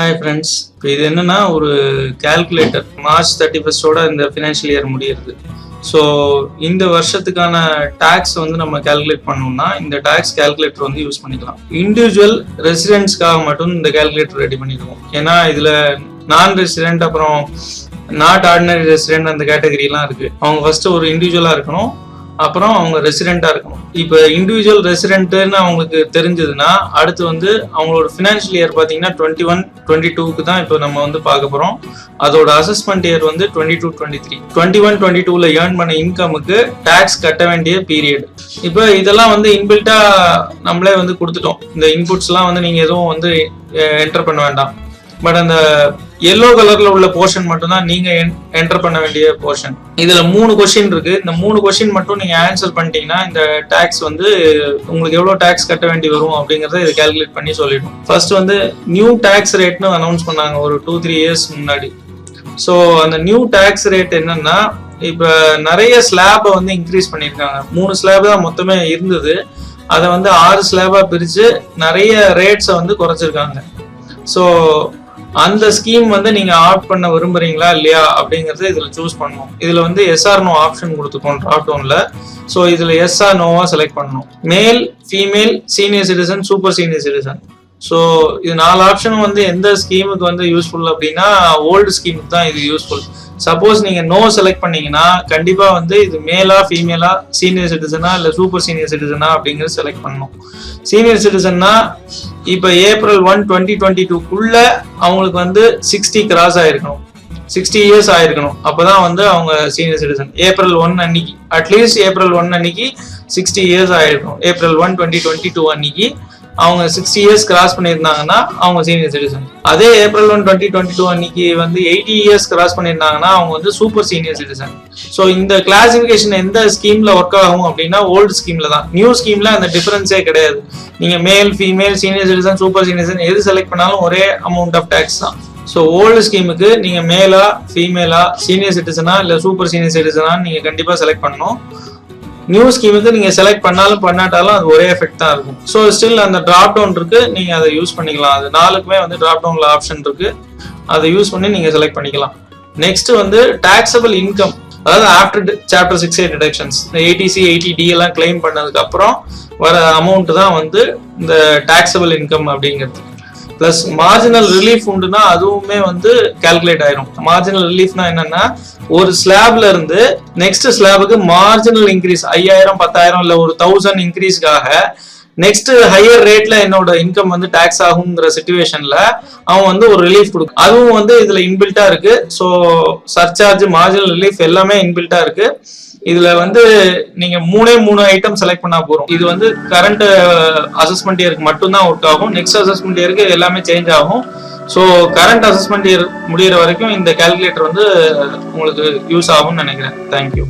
Hi friends. இப்போ இது என்னன்னா ஒரு கால்குலேட்டர். மார்ச் 31 இந்த ஃபினான்ஷியல் இயர் முடியுது. ஸோ இந்த வருஷத்துக்கான டேக்ஸ் நம்ம கால்குலேட் பண்ணோம்னா இந்த டேக்ஸ் கால்குலேட்டர் யூஸ் பண்ணிக்கலாம். இண்டிவிஜுவல் ரெசிடென்ட்ஸ்க்காக மட்டும் இந்த கால்குலேட்டர் ரெடி பண்ணிடுவோம். ஏன்னா இதுல நான் ரெசிடென்ட் அப்புறம் நாட் ஆர்டினரி ரெசிடென்ட் அந்த கேட்டகரிலாம் இருக்கு. அவங்க ஃபர்ஸ்ட் ஒரு இண்டிவிஜுவலா இருக்கணும், அப்புறம் அவங்க ரெசிடென்டா இருக்கணும். இப்போ இண்டிவிஜுவல் ரெசிடென்ட்னு அவங்களுக்கு தெரிஞ்சதுன்னா அடுத்து அவங்களோட ஃபினான்ஷியல் இயர் பார்த்தீங்கன்னா 21-22க்கு தான் இப்போ நம்ம பார்க்க போறோம். அதோட அசஸ்மெண்ட் இயர் 22-23. 21-22ல ஏர்ன் பண்ண இன்கமுக்கு டாக்ஸ் கட்ட வேண்டிய பீரியட். இப்போ இதெல்லாம் இன்பில்ட்டா நம்மளே கொடுத்துட்டோம். இந்த இன்புட்ஸ்லாம் நீங்க எதுவும் என்டர் பண்ண வேண்டாம். பட் அந்த எல்லோ கலர்ல உள்ள போர்ஷன் மட்டும் தான் நீங்க என்டர் பண்ண வேண்டிய போர்ஷன். இதுல 3 கொஸ்டின் இருக்கு. இந்த 3 கொஸ்டின் மட்டும் நீங்க ஆன்சர் பண்ணிட்டீங்கன்னா இந்த டாக்ஸ் உங்களுக்கு எவ்வளவு டாக்ஸ் கட்ட வேண்டி வரும் அப்படிங்கறத இது கால்குலேட் பண்ணி சொல்லிடும். ஃபர்ஸ்ட் நியூ டாக்ஸ் ரேட்னு அனௌன்ஸ் பண்ணாங்க ஒரு 2-3 இயர்ஸ் முன்னாடி. ஸோ அந்த நியூ டாக்ஸ் ரேட் என்னன்னா, இப்ப நிறைய ஸ்லாபை இன்க்ரீஸ் பண்ணிருக்காங்க. 3 ஸ்லாப் தான் மொத்தமே இருந்தது. அதை 6 ஸ்லாபா பிரிச்சு நிறைய ரேட்ஸை குறைச்சிருக்காங்க. ஸோ அந்த ஸ்கீம் நீங்க ஆப்ட் பண்ண விரும்புறீங்களா இல்லையா அப்படிங்கறத இதுல சூஸ் பண்ணணும். இதுல எஸ் ஆர் நோ ஆப்ஷன் கொடுத்துக்கோம் டிராப் டவுன்ல. ஸோ இதுல எஸ் ஆர் நோவா செலக்ட் பண்ணணும். Male, female, senior citizen, super senior citizen. So இது 4 ஆப்ஷனும் எந்த ஸ்கீமுக்கு யூஸ்ஃபுல் அப்படின்னா ஓல்டு ஸ்கீமுக்கு தான் இது யூஸ்ஃபுல். சப்போஸ் நீங்க நோ செலக்ட் பண்ணீங்கன்னா கண்டிப்பா இது மேலா, ஃபீமேலா, சீனியர் சிட்டிசனா இல்ல சூப்பர் சீனியர் சிட்டிசனா அப்படிங்கறது செலக்ட் பண்ணணும். சீனியர் சிட்டிசன்னா இப்ப April 1, 2022க்குள்ள அவங்களுக்கு 60 கிராஸ் ஆயிருக்கணும், 60 இயர்ஸ் ஆயிருக்கணும். அப்பதான் அவங்க சீனியர் சிட்டிசன். April 1 அன்னைக்கு, அட்லீஸ்ட் April 1 அன்னைக்கு 60 இயர்ஸ் ஆயிருக்கணும். April 1, 2022 அன்னைக்கு அவங்க 60 இயர்ஸ் கிராஸ் பண்ணியிருந்தாங்கன்னா அவங்க சீனியர் சிட்டிசன். அதே April 1, 2022 அன்னைக்கு 80 இயர்ஸ் கிராஸ் பண்ணியிருந்தாங்கன்னா அவங்க சூப்பர் சீனியர் சிட்டிசன். ஸோ இந்த கிளாசிபிகேஷன் எந்த ஸ்கீம்ல ஒர்க் ஆகும் அப்படின்னா ஓல்டு ஸ்கீம்ல தான். நியூ ஸ்கீம்ல அந்த டிஃபரன்ஸே கிடையாது. நீங்க மேல், female, senior citizen, super senior citizen எது செலக்ட் பண்ணாலும் ஒரே அமௌண்ட் ஆஃப் டேக்ஸ் தான். ஸோ ஓல்டு ஸ்கீமுக்கு நீங்க மேலா, ஃபீமேலா, சீனியர் சிட்டிசனா இல்ல சூப்பர் சீனியர் சிட்டிசனா நீங்க கண்டிப்பா செலக்ட் பண்ணணும். நியூ ஸ்கீமுக்கு நீங்க செலக்ட் பண்ணாலும் பண்ணாட்டாலும் அது ஒரே எஃபெக்ட் தான் இருக்கும். ஸோ ஸ்டில் அந்த டிராப் டவுன் இருக்கு, நீங்க அதை யூஸ் பண்ணிக்கலாம். அது 4க்குமே டிராப் டவுன்ல ஆப்ஷன் இருக்கு, அதை யூஸ் பண்ணி நீங்க செலக்ட் பண்ணிக்கலாம். நெக்ஸ்ட் டாக்ஸபிள் இன்கம், அதாவது ஆஃப்டர் சாப்டர் 6A டிடக்ஷன்ஸ், இந்த ATC 80D எல்லாம் கிளைம் பண்ணதுக்கு அப்புறம் வர அமௌண்ட் தான் இந்த டாக்ஸபிள் இன்கம் அப்படிங்கிறது. பிளஸ் மார்ஜினல் ரிலீஃப் உண்டுன்னா அதுவுமே கால்குலேட் ஆயிரும். மார்ஜினல் ரிலீஃப்னா என்னன்னா, ஒரு ஸ்லாப்ல இருந்து நெக்ஸ்ட் ஸ்லாபுக்கு மார்ஜினல் இன்க்ரீஸ் 5000, 10,000 இல்ல ஒரு 1000 இன்க்ரீஸ்க்காக நெக்ஸ்ட் ஹையர் ரேட்ல என்னோட இன்கம் டாக்ஸ் ஆகுங்கிற சிச்சுவேஷன்ல அவன் ஒரு ரிலீஃப் கொடுக்கும். அதுவும் இதுல இன்பில்ட்டா இருக்கு. ஸோ சர்சார்ஜ், மார்ஜினல் ரிலீஃப் எல்லாமே இன்பில்ட்டா இருக்கு. இதுல நீங்க 3 ஐட்டம் செலக்ட் பண்ணா போறோம். இது கரண்ட் அசஸ்மெண்ட் இயருக்கு மட்டும்தான் ஒர்க் ஆகும். நெக்ஸ்ட் அசஸ்மெண்ட் இயருக்கு எல்லாமே சேஞ்ச் ஆகும். ஸோ கரண்ட் அசஸ்மெண்ட் இயர் முடிகிற வரைக்கும் இந்த கால்குலேட்டர் உங்களுக்கு யூஸ் ஆகும்னு நினைக்கிறேன். தேங்க்யூ.